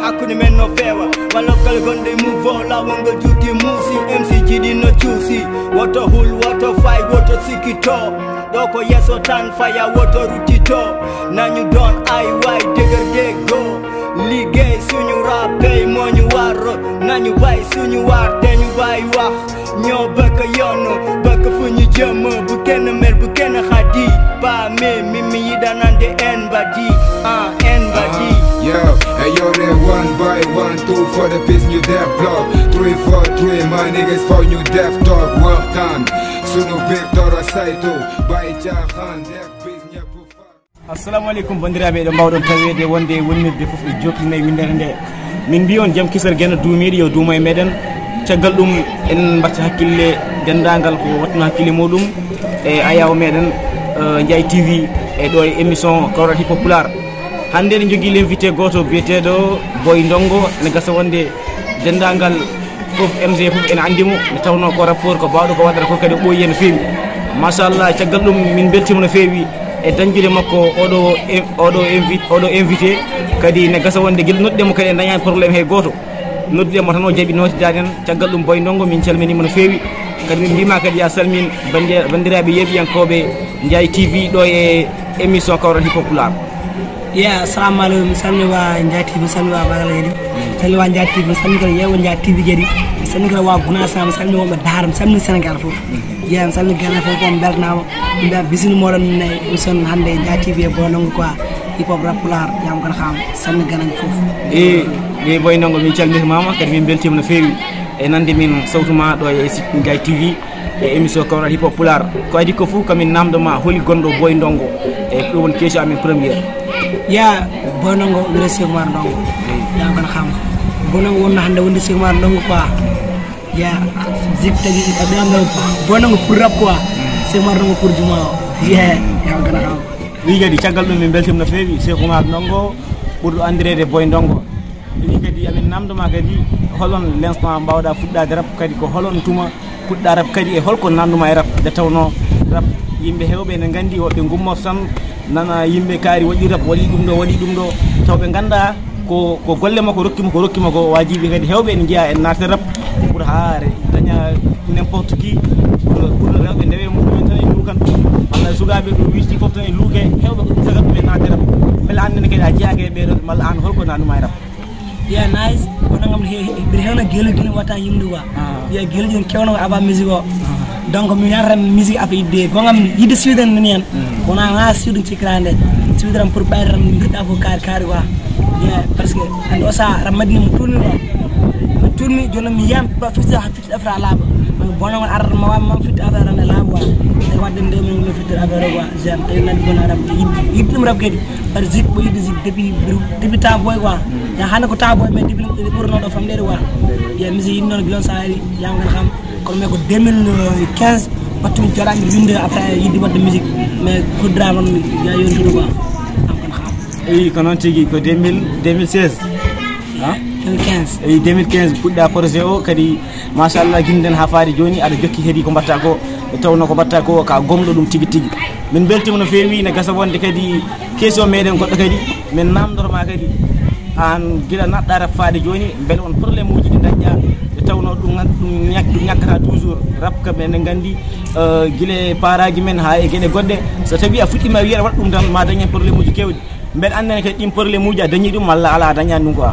hakkude men no feewa walla kala gonɗo mouvo lawol ngol juuti muusi MC jiɗi no cuusi woto hul woto fay woto sikkito ɗo ko yesso tan faya woto ruttito nañu don ay way degerde go liggéey suñu rappey moñu warro nañu bay suñu war teñu bay wax ñoo bëgg yoon bëgg fu ñu jëm bu kenn mer bu kenn xadi ba mi yidanande en badi en badi yo hey yo there 1 by 1 2 for the peace new death block 3 for 3 my niggas for new death talk waxtaan sunu big doro saytu bay jaaxaan def peace ñepp assalamu alaikum bandiraɓe ɗo mbawɗon tawede wonde wonnirde foof e jokkinayi windere nde min mbi on jaam kisal guena duumiɗo yo duuma e meɗen caggal ɗum en mbatta hakkille dendagal ko wattuno hakkille muɗum e ayaw meɗen Ndiaye TV e ɗo e émission Kawral Hip Hop Pulaar hande en jogui l'invité goto biyeteɗo Boy Ndongo ne gasa wonde dendagal foof MG foof ene andimo ne tawno ko rapport ko bawɗo ko waɗata ko kadi ɓooyi no fewi machallah caggal ɗum min beltima no fewi e dañjude makko oɗo invité kadi ne gasa wonde guila noddemo kadi en dañani probléme hay goto noddudemo tan o jaaɓi notidaden caggal ɗum Boy Ndongo min calminima no fewi kadi min mbima kadi ya salmin bandiraɓe yeeɓiyankoɓe Ndiaye TV ɗo e émission Kawral Hip Hop Pulaar assalamu aleykum mi salmini wa Ndiaye TV mi salmini wa bagala heedi mi salmini wa Ndiaye TV mi salmini kadi yeewo Ndiaye TV jeeɗi mi salmini kadi wa Gounass mi salmini wonɓe Dahar mi salmini Sénégal foof mi salmini gana foof on beltanama mbiya bisini moɗon ne émission hande Ndiaye TV e Boy Ndongo quoi hip hop rap Pulaar yam gana xam salmini ganaji foof e Boy Ndongo min calmitimama kadi min beltima no fewi e nande min sawtuma ɗo e site Ndiaye TV e émission Kawral Hip Hop Pulaar ko adi ko foof kamin namdoma holi gonɗo Boy Ndongo e ɗum woni question amin premiére Boy Ndongo wiyete Cheikh Oumar Ndongo yam gana xam Boy Ndongo wonno hande wonde Cheikh Oumar Ndongo quoi zik tagi aɓeamɗo Boy Ndongo pour rap quoi Cheikh Oumar Ndongo pour juma o yam gana xam wi kadi caggal ɗum min beltima no fewi Cheikh Oumar Ndongo ɓurɗo andirede Boy Ndongo wi kadi amin namdoma kadi holon l'instant mbawɗa fuɗɗade rap kadi ko holon tuma puɗɗa rap kadi e holko nanduma e rap nde tawno rap yimɓe hewɓe ne gandi woɓe gummorto tan nana yimɓe kaari waɗi rap waɗi ɗum ɗo tawɓe ganda ko golle makko rokkima ko wajibi kadi hewɓe ne jiiya en naate rap pour ha daña n'importe qui pour rewɓe ndewe muɗumen tan e luukan walla sukaɓe ɗo witti foof tan e luuke hewɓe ko sagat ɗumen naate rap beele annene kadi a jeeyaka e ɓeɗon malla an holko nanduma e rap nice wonagam mbiɗa hewna gueluji watta yimɗu quoi gueluji en kewno aba musique o donc mi yarata musique afa yidde gongam yidde suudan nani hen wona suudu cikkirande suudaram pour ɓayde tan mbiɗa fof kaari quoi parce que ande o saaha ram madina mo tourni ɗo mi tourni joni mi yiyam fitti affaire a laaɓa Boy Ndongo arata ma wamma fitti affaire ane laaɓa quoi e wadde nde min no fittiri affaire o quoi jam tawi nandi bona rab yidde ɗum rab kadi par zik ɓo yidde zik depuis temps boy quoi hande ko temps boy mais depuis ɓurnoɗo famɗede quoi musique yidde noon guilon sahari yam gana xam kono mais ko 2015 wattumi joɗami winde après yidde wadde musique mais koddirama noon ya yontude quoi am gana xam eyi ko noon tigui ko 2016 2015 eyi 2015 puɗɗa projet o kadi machallah guinden ha faade joni aɗa jokki heedi ko mbatta ko e tawno ko mbatta ko ka gomɗo ɗum tigui min beltima no fewi ne gasa wonde kadi question meɗen goɗɗo kadi min namdoroma kadi an guila naɗɗa rap faade joni beele on probléme uji ɗi dañƴa e tawno ɗum ñakkata toujours rap kam enen gandi guila paraji men ha e gueɗe goɗɗe so tawi a fuɗɗima wiyata waɗa ɗum tan ma dañen probléme uji kewɗi beele annene kadi ɗin probléme uji a dañi ɗum walla ala dañani ɗum quoi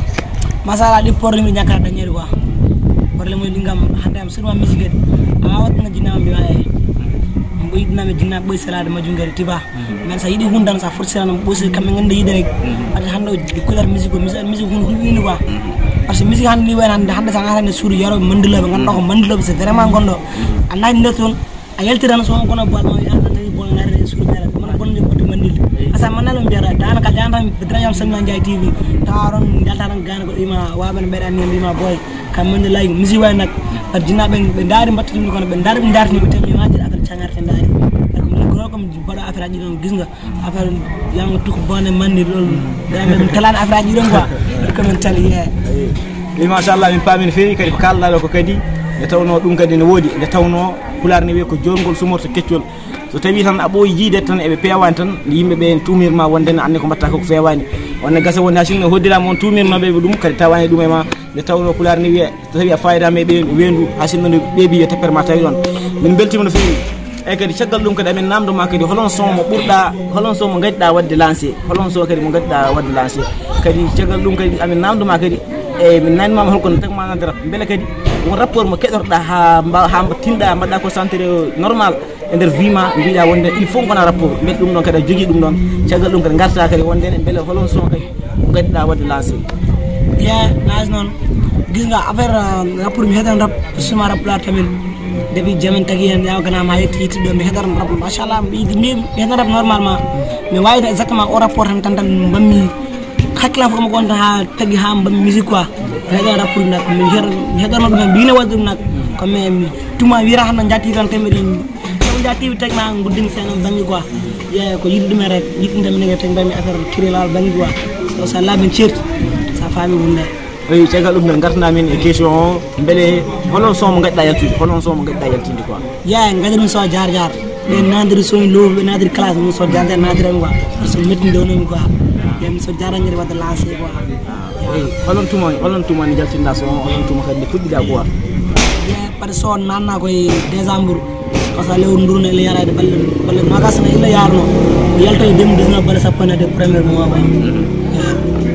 masala ɗi probléme uji ñakkata dañede quoi probléme uji ɗi gam hande am surtout musique ede a watna jinnama mbiwa ɓoyidinami jinnaɓe ɓoy selade majjum gari tiba mais sa yiiɗi hunde tan sa fortiranam ɓoysi kamɓe ganda yiide rek par ce que hande o koydata musique o musique hunde hulɓini quoi par ce que musique hande ni wayno hande sa gatande suudu yaroɓe mandiloɓe ganduɗa ko mandiloɓe c'est vraiment gonɗo a naati nder toon a yaltiran so gono boalma wiyaɗa tawi bon narde suudu jara mana bonde ɓotti mandilde asa mannalo mbiyata danaka jantam bedranam salmina Ndiaye TV tawa ron jaltaran gane ko ɗima waɓene ɓeɗani hen mbima boy kam mandilayi musique way nak par jinnaɓe ɓe daari mbattatimni kono ɓe daari ɓe dartini ɓe tawi maji affaire cañarte daari comme baɗo affaire aji ɗon gis nga affaire yanga tuko bone mandi ɗon ɗum talani affaire aji ɗon quoi comme tali wi machallah min paami no fewi kadi ko kalɗa ɗo ko kadi nde tawno ɗum kadi ne woodi nde tawno Pulaar ne wiye ko jolngol sumorto keccol so tawi tan a ɓooyi jiide tan eɓe pewani tan yimɓeɓe tumirma wonde ne anne ko mbatta koko fewani wonne gasa woni hasinno hoddirama on tumirnoɓe ɗum kadi tawani ɗum e ma nde tawno pulaar ni wiye so tawi a fayidama e wendu hasinno nde ɓeebi e teppere ma tawi ɗon min beltima no fewi e kadi caggal ɗum kadi amin namdoma kadi holon son mo ɓurɗa holon son mo gaddiɗa wadde lancé holon son kadi mo gaddiɗa wadde lancé kadi caggal ɗum kadi amin namdoma kadi e min nanimama holko no tagma nande rap beele kadi won rapport mo keɗorɗa ha tinɗa mbaɗɗa concentré normal e nder vie ma mbiɗa wonde il faut gona rapport beele ɗum ɗon kadi a jogui ɗum ɗon caggal ɗum kadi garta kadi wonde beele holon son kadi mo gaddiɗa wadde lancé nice noon gis nga affaire rapport mi heɗan rap suma rap la tamin depuis jamin tagi hen yawganama ha yetti ɗo mi heɗan rap machallah mi heɗan rap normalement mi wawide exactement o rapport tan mbammi hakkilam fof mo gonta ha tagi ha mbammi musique quoi heɗan rapport nak mi heɗano ɗum hen mbino wadde ɗum nak comme tuma wira hano jatti tan tembeɗi jatti tagi ma guddimi sen banggue quoi ye ko yiɗi ɗumen rek yiɗɗintami nege tagi mbammi affaire kirelal banggue quoi o sa laaɓen certi sa faami hunde eyi caggal ɗum nde gartana min e question o beele holon son mo gaddiɗa yaltude holon son mo gaddiɗa yaltinde quoi gadi ɗum so jar ɓe nadiri soñi low ɓe nadiri classe mum so jar nadirami quoi par ce que mettinde wonami quoi yami so jarangiri wadde lancé quoi eyi holon tumani jaltinɗa son holon tuma kadi nde puɗɗiɗa quoi par ce que so nanna koye décembre parce que lewru nduru ne ila yarade balle magasna illa yarno yalto e 2019 balle sappane de premier mois quoi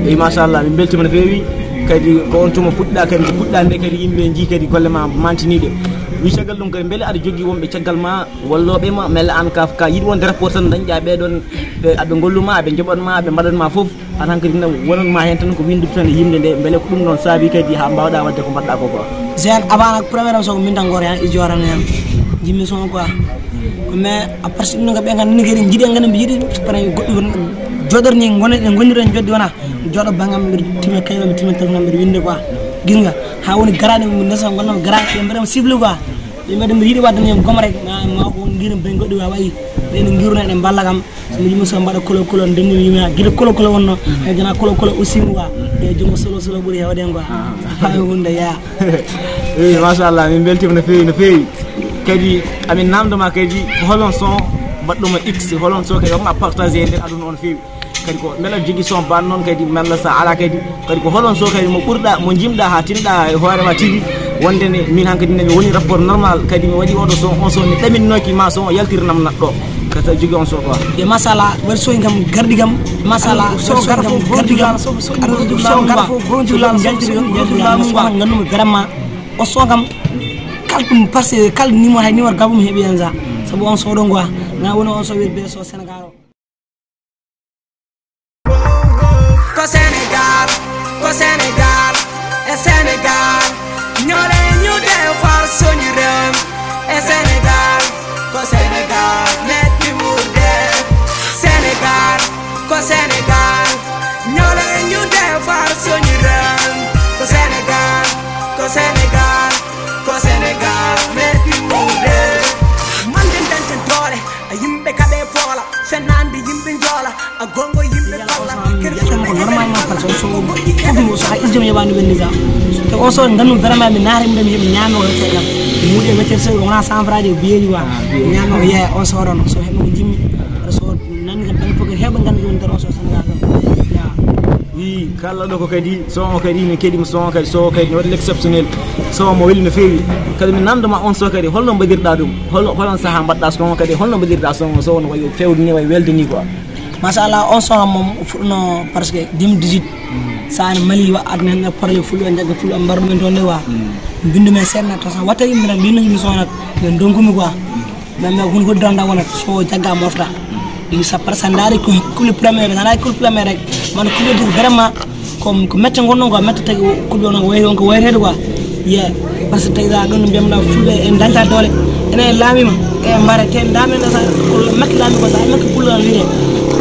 eyi machallah min beltima no fewi kadi ko on tuma puɗɗa kadi puɗɗa nde kadi yimɓe jii kadi golle ma mantiniɗe wi caggal ɗum kadi beele aɗa jogui wonɓe caggal ma walloɓema melle an ka yiɗi wonde rapport tan dañƴa ɓeɗon aɓe golluma aɓe joɓanma aɓe mbaɗanma foof atan kadi wonanma hen tan ko windude tan e yimde nde beele ko ɗum ɗon saabi kadi ha mbawɗa wadde ko mbaɗɗa ko quoi jean avant premiére so ko min tan goto hen i joran hen jimmi son quoi mais à partir ɗum ɓe gandani kadi jiiɗi gandi mbi yiiɗi goɗɗi jodorni gonniren joddi wona joɗo bangam mbiɗa time kayma mi time téléphone mbiɗa winde quoi gis nga ha woni garani ndesa gonnama garani ɓe mbaɗama cible quoi ɓe mbaɗa mbiɗa yiiɗi waddaniyam gom rek ma ko guiram ɓe goɗɗi wa wayi ɓene guiruna ɗe balla kam somi yimmi so mbaɗa kolo ndennimi yimmi guiɗa kolo wonno e jona kolo usimu quoi e jungo solo ɓuuri hewden quoi faami hunde yaa eyi machallah min beltima no fewi kadi amin namdoma kadi ko holon son mbaɗɗoma x holon son kadi wonma partagé e nder aduna on fewi kadi ko beela jogui son ban noon kadi malla sa ala kadi ko holon so kadi mo ɓurɗa mo jimɗa ha tinɗa e hoorema tigui wonde ne min hankkadi ne mi woni rapport normal kadi mi waɗi oɗo son on son mi ɗaminnoki ma son o yaltiranam natɗo kata jogui on so quoi e masala waɗi soyi kam gardi kam masala gardi kam gandumi vraiment o son kam kalɗum par ce que kala numéro hay numéro gabum heeɓi hen sa saabu on soɗon quoi na woni on so wiye be so Sénégal o Sénégal, e Sénégal, ñore ñu defar suñu réew. E Sénégal, ko Sénégal, metti mu dee. Sénégal, ko Sénégal, ñore ñu defar suñu réew. Ko Sénégal, ko Sénégal, ko Sénégal, metti mu dee. Man den dancen doole, a yimɓe kaɓe foola, fenande yimɓe njoola, a gongo yimɓe balla. normalement par exemple so ko so hay isjum yabani wenni ga te o so ngandum vraiment mi naare mi dem hebi ñaamo ko te gam muudi e weccel sew wona 100 francs de biyeji wa ñaamo ko yeya on so don so hebi ko jimmi so nan gam tan fo ko heba ngam won tan so Sénégal ya wi kala do ko kadi so o kadi mi kedi mo so kadi so kadi wadi exceptionnel so mo welni fewi kadi mi namdoma on so kadi holno badirda dum holon saha mbadda so kadi holno badirda so no way fewdini way weldini quoi machallah on sona mom furno parce que 2018 sane mali wa adna nga parle fulu jaga fulu environnement on wa bindu men senna to sa wata yimbe nak dina mi sona ben donkumi quoi même ko ko danda wona so jaga mofta di sa persandari ko le premier na ko premier rek man ko di vraiment comme ko mette gonno ko mette tagi ko do no way on ko wayreede quoi yeah parce que tayda don bemna fulbe en danta dole ene lamima e mbare ten damen sa ko makki lami ko sa makki pulal wiye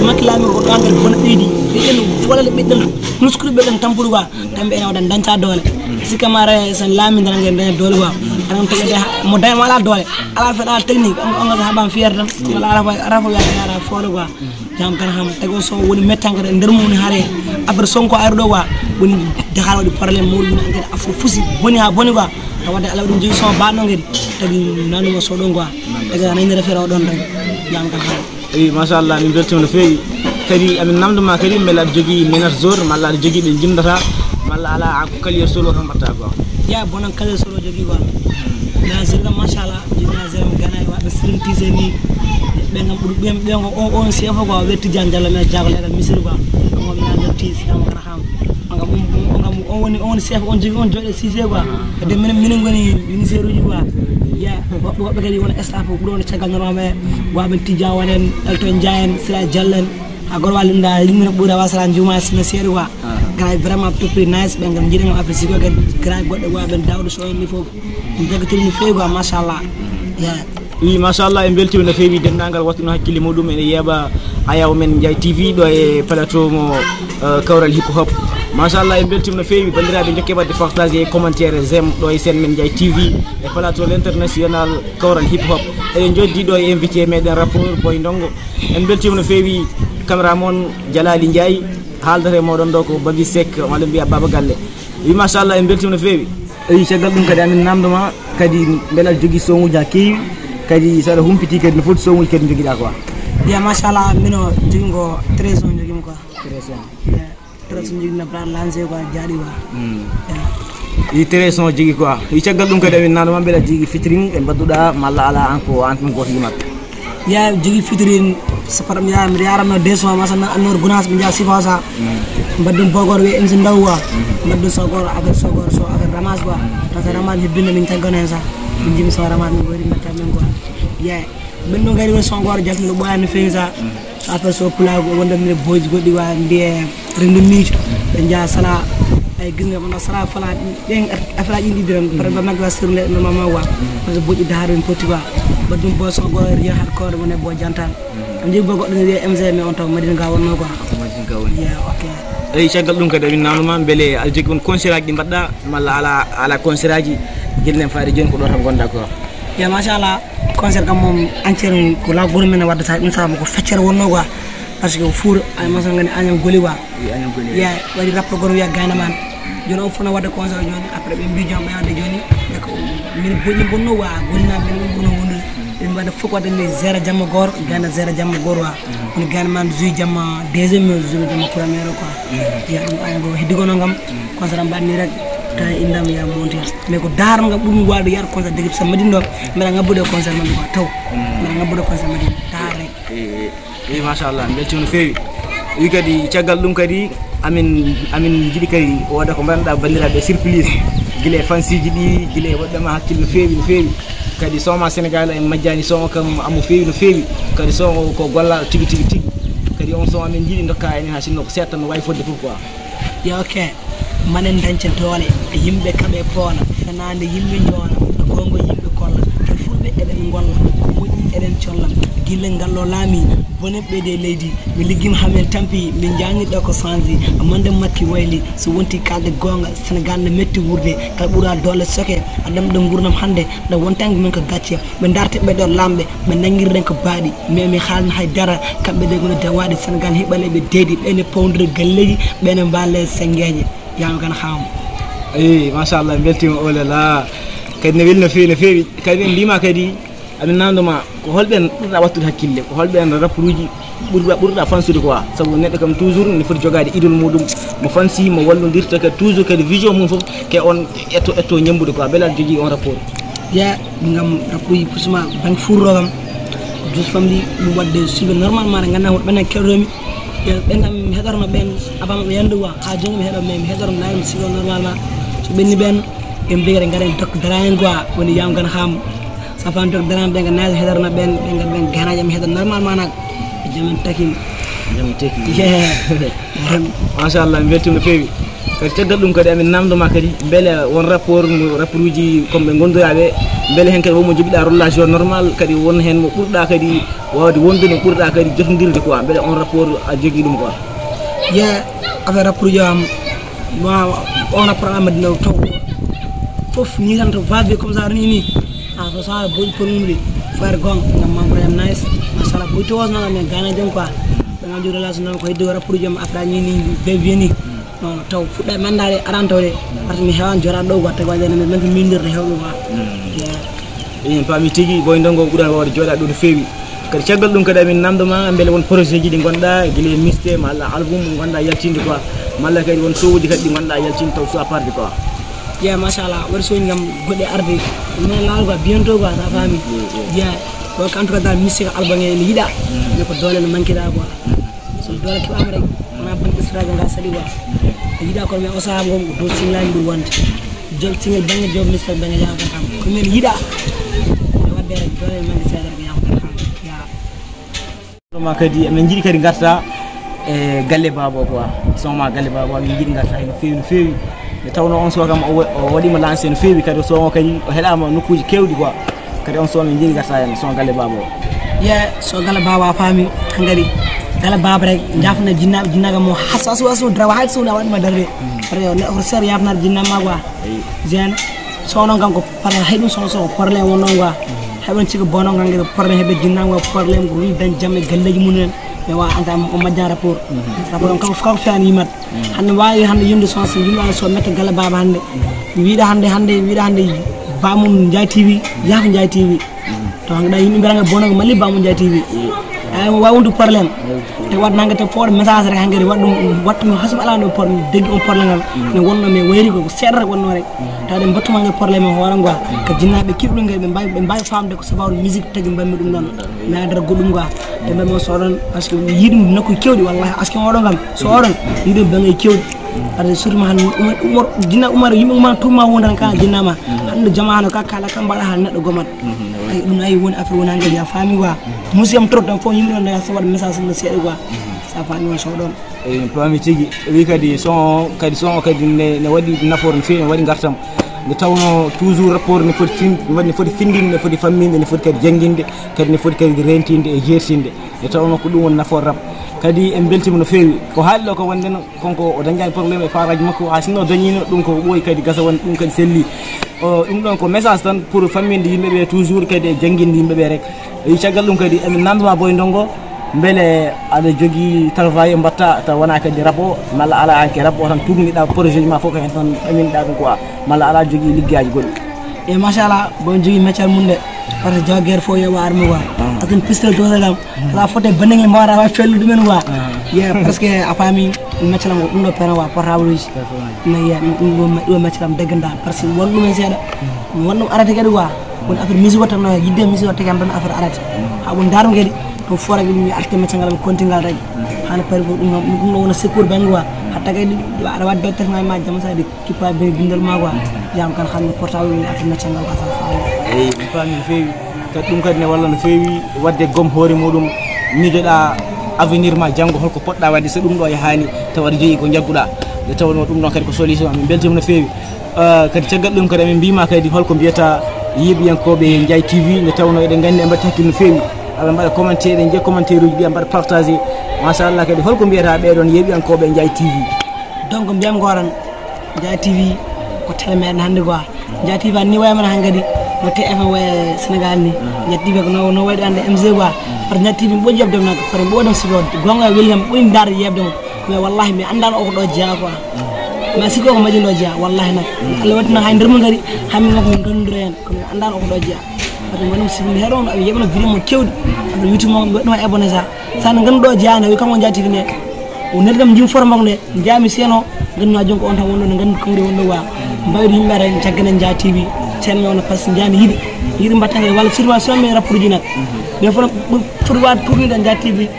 makki lami ko dangal bon beedi beeden wala beedal muskul beeden tampuru quoi tambe ene wadan danta dole sikamare san lami dan ngeen dole quoi anam tege mo day wala dole ala fa technique am nga habam fier tan wala rafa ya folo quoi jam kan ham tego so woni mettangere nder mo ni hare après sonko ardo quoi woni dakar wadi problème mo ni ngere afu fusi boni ha boni quoi wadde ala dum jeyi son baano ngedi tagi nanu mo so don quoi daga na ni refero don rek jam kan ham eyi machallah min beltima no fewi kadi amin namduma kadi mbela jogi manager malla jogi be jimdata malla ala ko kalier solo tan batta ko ya bonan kalier solo jogi ko na zirga mashallah dina zem ganay wa be slim tizeni be ngam budu be ngo on sefo ko wetti janjala me jagole gal misir ko ngom na do tiz am kana xam ngam on sefo on jogi on jode sise ko de min ngoni ministère uji ko ya wobbe kadi wona staff ko don ciagal norome wabe tija wonen elton jayen sira jallen agor walinda limina bura wasara juma sina seri wa gray vraiment tout prix nice be ngam jidem afrique ko gray goddo wabe dawdo so ni fof jagatul ni feego machallah ya wi machallah en belti no feewi dendangal wattu no hakkille modum en yeba ayaw men jay tv do e plateau mo kawral hip hop machallah en belti no feewi bandirabe jokke badde partage e commentaire zem do e sen men jay tv e plateau l'international kawral hip hop e joddi do e invité meden rapport boy ndongo en belti no feewi cameraman jalali ndiaye haaldare modon do ko babi sek wala biya baba galle wi machallah en belti no feewi ay cagal dum kadi amin namdoma kadi belal jogi songuja keewi kadi sara humpiti kadi no foti songuji kadi jogida quoi ya machallah mino jogingo 13 on jogimo quoi 13 on jogina plan lancer quoi jadi wa i 13 on jogi quoi i cagal dum kadi amin namdoma belal jogi fitring e badduda malla ala anko antum goto yimat ya jogi fitrin saparam ya mi yaram no deso masana anor gunas mi ja sifasa badum bogor we en ndawwa badum sogor agar sogor so agar ramas wa ta ramas hibbina min taganen sa min jimi so ramas mi gori matam men quoi ya ben no gari we sogor jaf no boyan feysa après so pula wonda mi boys godi wa ndiye rendu mi ja sala ay gis nga man sala fala den afra indi diram par ba magla sirle no mama wa parce que boji daaro en poti wa badum bo sogor ya hardcore mo ne bo jantal ndi bo goddo ne MZ me on taw madina ga wonno ko madina ga woni ya okay ay cagal dum kadi min nanuma bele al jogi on concert di badda malla ala concert aji jillen faade joni ko do tan gonda ko ya machallah concert kam mom entier ko la gor men wadda sa insa mo ko feccere wonno ko parce que four ay masal ngani anyam goli wa ya wadi rap gor wi gayna man jono fona wadda concert joni après be mbi jom bayade joni e ko min bonni bonno wa gonna min bonno wondu en wada fuk wadda ni zero jamma gor gana zero jamma gor wa on gana man jui jamma deuxième jour jamma premier quoi ya ay go hidigono ngam concert am banni rek ta indam ya monti mais ko dar nga bumi wadu yar concert degib sa madino mera ngabude concert man ko taw mera ngabude concert madino dar rek machallah belti no feewi wi kadi ciagal dum kadi amin jidi kadi o wada ko banda bandirabe surprise gile fansiji di gile wadama hakkille feewi kadi soma Sénégal en majjani soma kam amu feewi no feewi kadi soma ko golla tigi kadi on soma men jidi dokka en ha sinno ko setta no way fodde fof quoi ya okay manen dancen tole yimbe kabe pona fenande yimbe jona gongo yimbe kolla fulbe eden golla moji eden cholla gille ngallo lami bonebe de lady mi ligim hamen tampi min jangi do ko sanzi amande makki wayli so wonti kalde gonga Sénégal ne metti wurde kal bura dole soke adam do gurnam hande da wontang men ko gatcha be darte be do lambe be nangirden ko baadi memi xalna hay dara kambe de gono dawadi Sénégal hebale be dedi be ne pondre galleji be ne balle sengeje yam kan xam machallah beltima o la kadi ne welno feewi kadi lima kadi amin nanduma ko holben burda wattude hakkille ko holben rapruji burda fansude quoi sabu neddo kam toujours ne foti jogade idol mudum mo fansi mo wallodirta ka toujours kadi vision mum fof ke on etto nyambude quoi belal jogi on rapport ya ngam rapruji pusma ban furrogam just family mu wadde suivi normalement ngana hot benen kerromi ya ben am hedarno ben abam yande wa ha joni mi hedo mi hedarno na mi sigo normalement so benni ben em beere ngaren dok daraen quoi woni yam gan xam safan dok daran be ngana hedarno ben ben gana jam hedar normalement nak jaman takim machallah beltima feewi kadi caggal dum kadi amin namdoma kadi bele won rapportuji comme be gondoyabe bele hen kadi womo jibida relation normal kadi won hen mo burda kadi wawde wonde no burda kadi jotondirde quoi bele on rapport a jogi dum quoi ya affaire rapport am ma on a problème de to fof ni tan to vabe comme ça ni so sa boy pour mumri faire gong ngam membre am nice masala boy to wasna men gana jom quoi da ngam relation ko heddo rapport jom afra ni be veni non taw fudda mandare arantawde parce que mi hewan jora do gotte ko jene men mindirde hewbe ba en pami tigi boy ndongo budan wawde joda do feewi kadi caggal ɗum kadi amin namdoma beele won projet ji ɗi gonɗa guila mixtape malla album mo gonɗa yaltinde quoi malla kadi won sowuji kadi ɗi gonɗa yaltinde taw soit parde quoi ya machallah waɗi soñi gam goɗɗe arde min laal quoi bientôt quoi sa faami ya ko en tout cas dal musique album e ne yiɗa mais ko doole no manqué da quoi so doole keɓama rek wona ban israge nga sali quoi e yiɗa kono mais o saaha gom do singlani ɓuuri wonde job single bange job musique bange yawta kam ko min yiɗa e wadde rek doole no manqué seeɗa ko yawta kam ya ma kadi min jiiɗi kadi garta e galle babo quoi soma galle babo min jiiɗi garta hen no feewi nde tawno on so kam o waɗima lancé no feewi kadi so kadi o heɗama nokkuji kewɗi quoi kadi on so min jiiɗi garta hen so galle babo ya so galle babo a faami hangari galle babo rek jafna jinnaɓe jinnaga mo hasu drawa hayto sowna waɗima darde par neɗɗo ko seeɗa yafnade jinnama quoi jen sownon kam ko par hayɗum so probléme wonnon quoi heɓen cika bonon kam gueɗe probléme heɓe jinnama probléme ko wi dañ jamme galleji mumen mais wa anta o majjan rapport on kako fiyani yimat hande wawi hande yimde sonse yimɓe so metta galle baba hande wiiɗa hande bamum Ndiaye TV yaafo Ndiaye TV to hangaɗa yimɓe mbiyata bonogo malli bamum Ndiaye TV mo wawi wondu probléme te wat nanggue te fooɗo message rek hankkadi watɗum hasum ala no deggi on probléme ngal ne wonno mais wayri ko seeɗa rek wonno rek tawde battuma ngal probléme o hooran quoi ko jinnaɓe kiɓɗum ngal ɓe mbawi famde ko sababu musique tagui mbammi ɗum ɗon mais adara goɗɗum quoi te mbami on so oɗon par ce que yiiɗum nokkuji kewɗi wallahi aski oɗon kam so oɗon yiiɗum bangay kewɗi par ce que surtout hande umar jinna umar yimɓe umar tuma wondan ka jinnama hande jama hano ka kala kam mbaɗa ha neɗɗo gomat ay ɗum ayi woni affaire woni hankkadi a faami quoi musiyam trop tan fof yimɓe ɗon daga so waɗa message no seeɗa quoi sa faami on so ɗon eyi pami tigui wi kadi son kadi ne waɗi nafoore no fewi ne waɗi gartam nde tawno toujours rapport ne foti findinde ne foti famminde ne foti kadi jangguinde kadi ne foti kadi rentinde e jertinde nde tawno ko ɗum woni nafoore rap kadi en beltima no fewi ko haali ɗo ko wondeno konko o dañani probléme e paraji makko ha sinno dañino ɗum ko ɓooyi kadi gasa won ɗum kadi selli ɗum ɗon ko message tan pour famminde yimɓeɓe toujours kadi e jangguinde yimɓeɓe rek yi caggal ɗum kadi emin namdoma Boy Ndongo beele aɗa jogui travail mbatta taw wona kadi rap o malla ala anke rap o tan tugniɗa projet ji ma fof ko hen tan aminiɗa ɗum quoi malla ala jogui liggueyaji goɗɗi e machallah bon jogui métier mum de par ce que jawguere fof yoɓa armi quoi par ce que pistel to kam ala fote bandigue mbawata wawi fellu ɗumen quoi ye par ce que a faami métier lam ko ɗum ɗo pena wa portable uji mais ye ɗum métier lam degganɗa par ce que won ɗumen seeɗa won ɗum arate kadi quoi won affaire musique o tan yidde musique o tagam tan affaire arate ha won darum kadi to forage ɗum alte métier ngal contingal rek hano pari ko ɗum ɗo wona secours bangue quoi hatta kadi aɗa wadde traitement ma jam sadi kippa be bindal ma quoi jam kan hande portable ni affaire métier ngal asa faami eyi ɗum faami no fewi kadi ɗum kadi ne walla no fewi wadde goom hoore muɗum miijoɗa avenir ma janggo holko poɗɗa wadde so ɗum ɗo yahani taw aɗa jogui ko jagguɗa nde tawno ɗum ɗon kadi ko solution min beltima no fewi kadi caggal ɗum kadi amin mbima kadi holko mbiyata yiɓiyankoɓe Ndiaye TV nde tawno eɗen gandi e mbatti hakkille no fewi aɓe mbaɗa commentaire ɗe jee commentaire uji ɗi mbaɗa partagé machallah kadi holko mbiyata ɓeɗon yeɓiyankoɓe Ndiaye TV donc mbiyam goran Ndiaye TV ko télé meɗen hannde quoi Ndiaye TV ni waymana han kadi no TFM waye Sénégal ni Ndiaye TV ko no wayɗo ande MG quoi par Ndiaye TV ɓoyi yebdemo nak par ɓoɗom sifode gonga welgam ɓoyi darde yebdemo mais wallahi mi andano o ko ɗo jeeya quoi mais sikki o ko majji ɗo jeeya wallahi nak Allah waɗi nak hay nder mo gari hammi makko min gandodira hen komi andano o ko ɗo jeeya par ce que gonum sibi heɗo on aɓe yeɓano vidéo mo kewɗi aɗa youtube mo waɗɗuma abonné sa no ganduɗo jeeyani wi kanko Ndiaye TV ne o neldam jim forme makko nde jeyami seeno ganduma joni ko on tan wonɗo no gandu kamri wonɗo wa mbawiɗo yimɓe ata cagganen Ndiaye TV sen mi wona par ce que jani yiiɗi mbattake walla surtout somi rapport ji nak mais fof foti wade tournude Ndiaye TV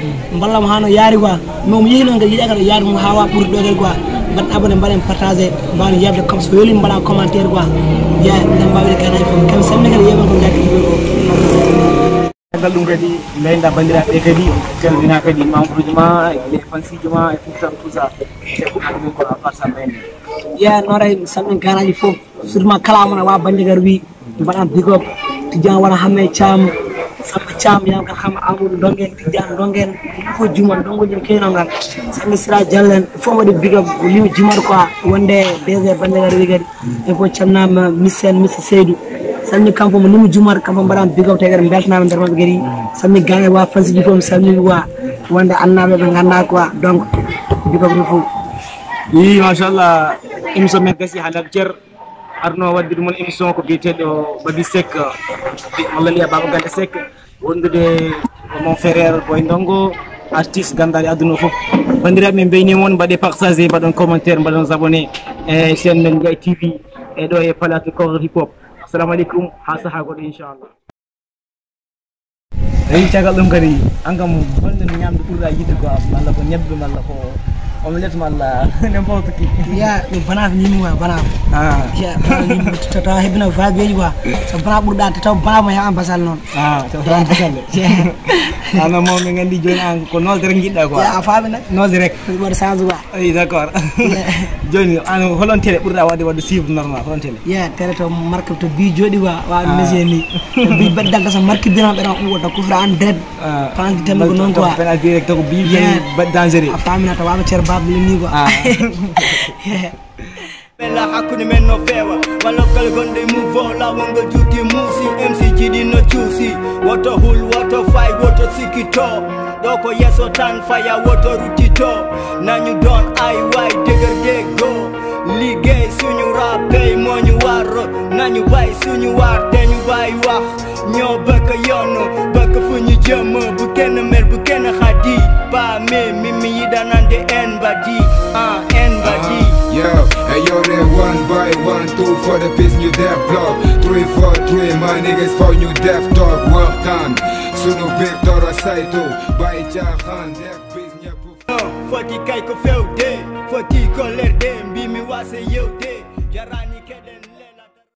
ballamo hano yaari quoi mais omo yeehi noon kadi yiiɗa kadi yaari mo ha wawa ɓurde ɗo kadi quoi mbaɗ abonné mbaɗen partagé mbawno yebde comme so weeli mbaɗa commentaire quoi ya ɗen mbawide ganaji fof kam samni kadi yeɓan ko Ndiaye TV ko caggal ɗum kadi layda bandiraɓe kadi calmina kadi membre uji ma e fansiji ma e tout ça ɗum ko a part sa mayne ya noray samɗen ganaji fof surtout kala mona wawa bandigar wi mbaɗan big up Tidiane wona hamme Thiam Samba Thiam yam kan xam Amadou Dongen Tidiane Dongen fof juman dongoji kenogal Samba Sira Diallen fof waɗi big up limi jumar quoi wonde DG bandigar wi kadi e fof camnama missen Mr Seydou salmi kanko mo limi jumar kanko mbaɗan big up tagari beltanama nder mabɓe kadi salmi gagne wa fansiji fof mi salmini wa wonde annaɓe ɓe ganda quoi donc big up ni fof yi machallah émission men gasi ha ladjer arno wadde ɗum woni émission ko biyeteɗo Baby Seck walla liya Baba Gande Seck wondude mon frère Boy Ndongo artiste gandari aduna fof bandiraɓe min beyni mon mbaɗe partager mbaɗon commentaire mbaɗon abonné e chaîne men Ndiaye TV e ɗo e Plateau Cover Hip Hop. Assalamu alaikum ha saha goɗo inchallah. eyi caggal ɗum kadi an kam holno ñamde ɓurɗa yidde ko malla ko ñebbe malla ko omelette malla n'importe qui ya ɗum banaf ñimi wa banaf ya tawa hebbina vabeji quoi so bana ɓurɗa taw banama heɓa basal noon taw heɓa basal ana moom min gandi joni an ko nosde rek jiɗɗa quoi ya a faami nak nosde rek waɗa change quoi oui d' accord joni an holon télé ɓurɗa wadde suivre normal holon télé ya télé to marque to bi jooɗi quoi wawi mesé ni bi baddal so marque biran ɓeɗa ɓuwata kufra an dred panti tembe ko noon quoi pen direct ko bi dangereux a faamina to wama cer babule ni quoi Bella hakkude men no feewa wallofgal gonɗe mouveau lawol ngol juuti muusi MC jiɗi no cuusi woto hul woto fay woto sikkito ɗo ko yesso tan faya woto ruttito nañu don ay way deger deggo liggey suñu rappey moñu warro nañu bay suñu war teñu bay wax ñoo bëgg yoon bëgg fu ñu jëm bu kenn mer bu kenn xadi ba mi yiɗanande en badi en badi Yo, hey yo, they're 1 by 1, 2 for the piece new death block 3 for 3, my niggas for new death talk work done Sunu big Dora Saito by Jahan death piece new foti kay ko fewde foti ko lerde mbimi wase yewde